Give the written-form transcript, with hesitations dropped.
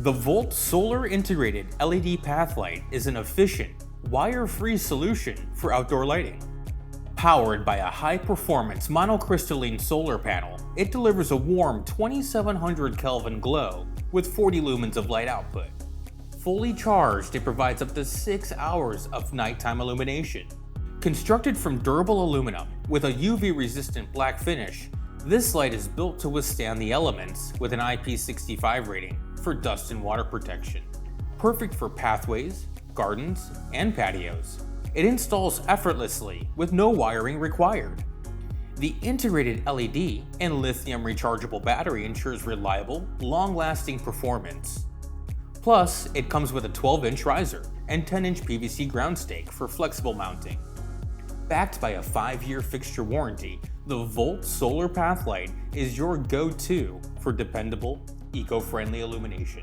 The Volt Solar Integrated LED Path Light is an efficient, wire-free solution for outdoor lighting. Powered by a high-performance monocrystalline solar panel, it delivers a warm 2700 Kelvin glow with 40 lumens of light output. Fully charged, it provides up to 6 hours of nighttime illumination. Constructed from durable aluminum with a UV-resistant black finish, this light is built to withstand the elements with an IP65 rating for dust and water protection. Perfect for pathways, gardens, and patios. It installs effortlessly with no wiring required. The integrated LED and lithium rechargeable battery ensures reliable, long-lasting performance. Plus, it comes with a 12-inch riser and 10-inch PVC ground stake for flexible mounting. Backed by a 5-year fixture warranty, the Volt Solar Path Light is your go-to for dependable, eco-friendly illumination.